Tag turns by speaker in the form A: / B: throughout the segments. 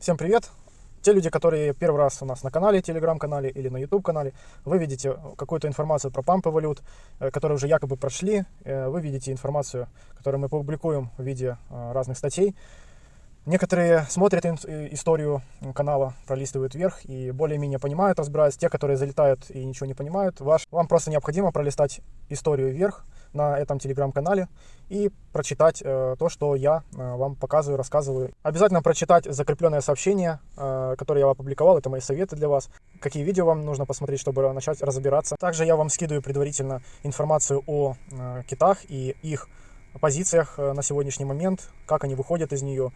A: Всем привет! Те люди, которые первый раз у нас на канале, телеграм-канале или на YouTube-канале, вы видите какую-то информацию про пампы валют, которые уже якобы прошли. Вы видите информацию, которую мы публикуем в виде разных статей. Некоторые смотрят историю канала, пролистывают вверх и более-менее понимают, разбираются. Те, которые залетают и ничего не понимают, вам просто необходимо пролистать историю вверх на этом телеграм-канале и прочитать то, что я вам показываю, рассказываю. Обязательно прочитать закрепленное сообщение, которое я опубликовал. Это мои советы для вас. Какие видео вам нужно посмотреть, чтобы начать разбираться. Также я вам скидываю предварительно информацию о китах и их позициях на сегодняшний момент, как они выходят из нее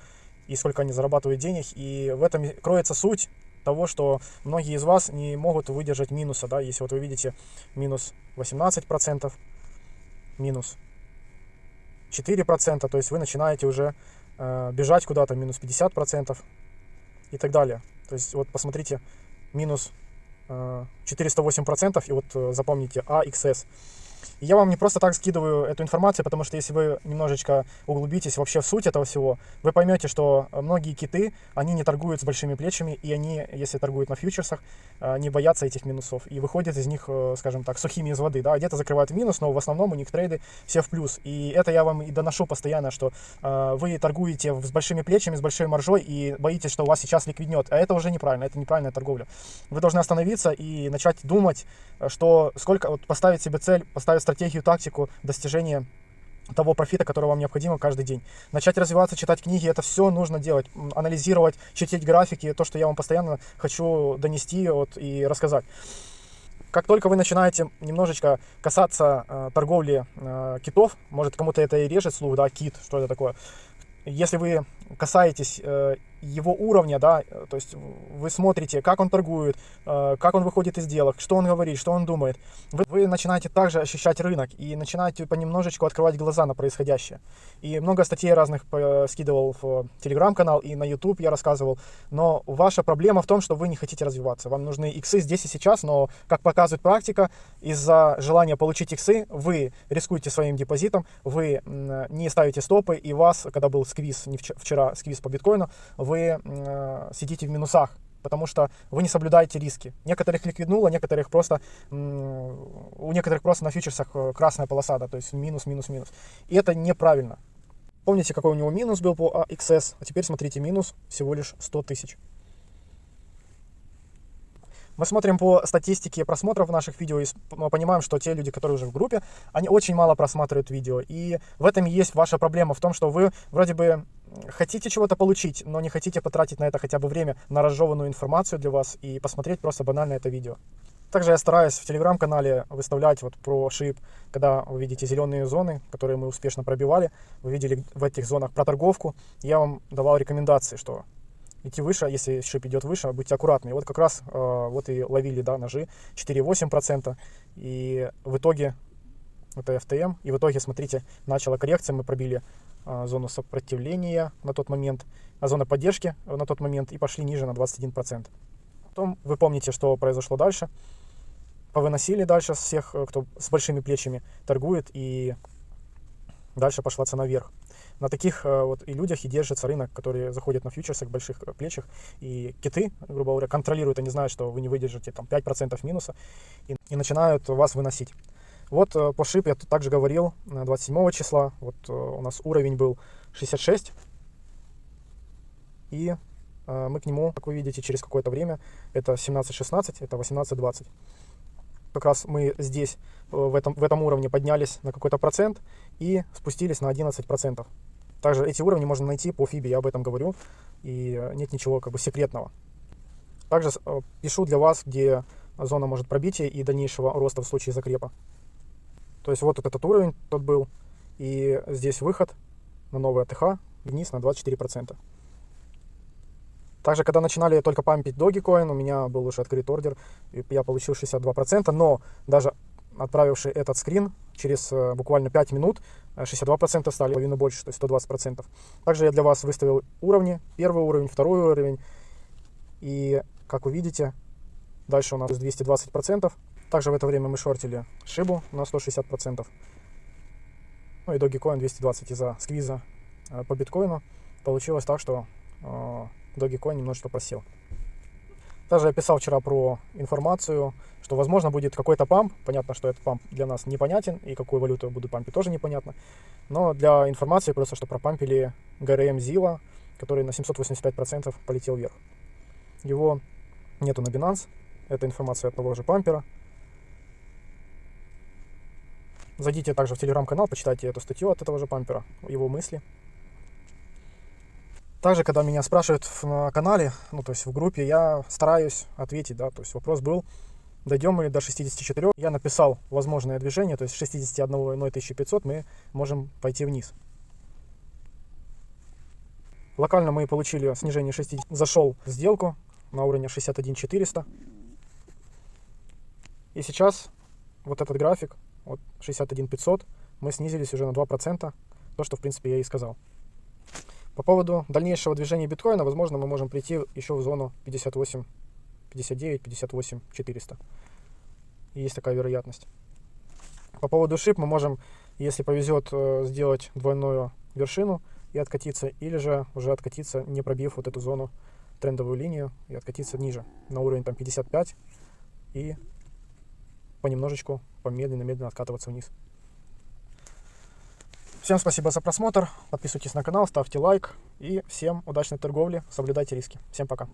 A: и сколько они зарабатывают денег. И в этом кроется суть того, что многие из вас не могут выдержать минуса. Да? Если вот вы видите минус 18%, минус 4%, то есть вы начинаете уже бежать куда-то, минус 50% и так далее. То есть вот посмотрите, минус 408%, и вот запомните AXS. И я вам не просто так скидываю эту информацию, потому что если вы немножечко углубитесь вообще в суть этого всего, вы поймете, что многие киты, они не торгуют с большими плечами, и они, если торгуют на фьючерсах, не боятся этих минусов и выходят из них, скажем так, сухими из воды. Да? Где-то закрывают минус, но в основном у них трейды все в плюс. И это я вам и доношу постоянно, что вы торгуете с большими плечами, с большой маржой и боитесь, что у вас сейчас ликвиднет. А это уже неправильно, это неправильная торговля. Вы должны остановиться и начать думать, что сколько, вот поставить себе цель, поставить стратегию, тактику достижения того профита, который вам необходимо каждый день. Начать развиваться, читать книги, это все нужно делать. Анализировать, читать графики, то, что я вам постоянно хочу донести и рассказать. Как только вы начинаете немножечко касаться торговли китов, может кому-то это и режет слух, да, кит, что это такое. Если вы касаетесь его уровня, да, то есть вы смотрите, как он торгует, как он выходит из сделок, что он говорит, что он думает, вы начинаете также ощущать рынок и начинаете понемножечку открывать глаза на происходящее. И много статей разных скидывал в телеграм-канал и на YouTube я рассказывал, но ваша проблема в том, что вы не хотите развиваться. Вам нужны иксы здесь и сейчас, но, как показывает практика, из-за желания получить иксы вы рискуете своим депозитом, вы не ставите стопы, и у вас, когда был сквиз, вчера сквиз по биткоину, вы сидите в минусах, потому что вы не соблюдаете риски. Некоторых ликвиднуло, у некоторых просто на фьючерсах красная полоса, да, то есть минус, минус, минус. И это неправильно. Помните, какой у него минус был по AXS, а теперь смотрите, минус всего лишь 100 тысяч. Мы смотрим по статистике просмотров наших видео и мы понимаем, что те люди, которые уже в группе, они очень мало просматривают видео. И в этом и есть ваша проблема, в том, что вы вроде бы хотите чего-то получить, но не хотите потратить на это хотя бы время, на разжеванную информацию для вас и посмотреть просто банально это видео. Также я стараюсь в телеграм-канале выставлять вот про шип, когда вы видите зеленые зоны, которые мы успешно пробивали, вы видели в этих зонах проторговку, я вам давал рекомендации, что идти выше, если шип идет выше, будьте аккуратны. И вот как раз вот и ловили, да, ножи 4,8%. И в итоге, это FTM, и в итоге, смотрите, начала коррекция, мы пробили зону сопротивления на тот момент, зону поддержки на тот момент и пошли ниже на 21%. Потом вы помните, что произошло дальше. Повыносили дальше всех, кто с большими плечами торгует, и дальше пошла цена вверх. На таких вот и людях и держится рынок, которые заходят на фьючерсах, больших плечах. И киты, грубо говоря, контролируют, они знают, что вы не выдержите там 5% минуса и начинают вас выносить. Вот по шип я тут также говорил 27 числа. Вот у нас уровень был 66. И мы к нему, как вы видите, через какое-то время, это 17.16, это 18.20. Как раз мы здесь, в этом уровне поднялись на какой-то процент и спустились на 11%. Также эти уровни можно найти по FIBE, я об этом говорю, и нет ничего как бы секретного. Также пишу для вас, где зона может пробития и дальнейшего роста в случае закрепа. То есть вот этот уровень тот был, и здесь выход на новый АТХ вниз на 24%. Также, когда начинали только пампить Dogecoin, у меня был уже открыт ордер, и я получил 62%, но даже отправивший этот скрин, через буквально 5 минут 62% стали половину больше, то есть 120%. Также я для вас выставил уровни, первый уровень, второй уровень, и, как вы видите, дальше у нас 220%. Также в это время мы шортили Шибу на 160%, и Dogecoin 220 из-за сквиза по биткоину. Получилось так, что Dogecoin немножечко просел. Также я писал вчера про информацию, что возможно будет какой-то памп. Понятно, что этот памп для нас непонятен, и какую валюту будут пампить тоже непонятно. Но для информации просто, что пропампили GRM Zilla, который на 785% полетел вверх. Его нету на Binance. Это информация от того же пампера. Зайдите также в телеграм-канал, почитайте эту статью от этого же пампера, его мысли. Также, когда меня спрашивают на канале, ну, то есть в группе, я стараюсь ответить, да, то есть вопрос был, дойдем мы до 64. Я написал возможное движение, то есть 61,1500 мы можем пойти вниз. Локально мы получили снижение 60, зашел в сделку на уровне 61,400. И сейчас вот этот график, вот 61,500, мы снизились уже на 2%, то, что в принципе я и сказал. По поводу дальнейшего движения биткоина, возможно, мы можем прийти еще в зону 58, 59, 58, 400. И есть такая вероятность. По поводу SHIB мы можем, если повезет, сделать двойную вершину и откатиться, или же уже откатиться, не пробив вот эту зону, трендовую линию, и откатиться ниже, на уровень там 55, и понемножечку, помедленно откатываться вниз. Всем спасибо за просмотр, подписывайтесь на канал, ставьте лайк, и всем удачной торговли, соблюдайте риски. Всем пока.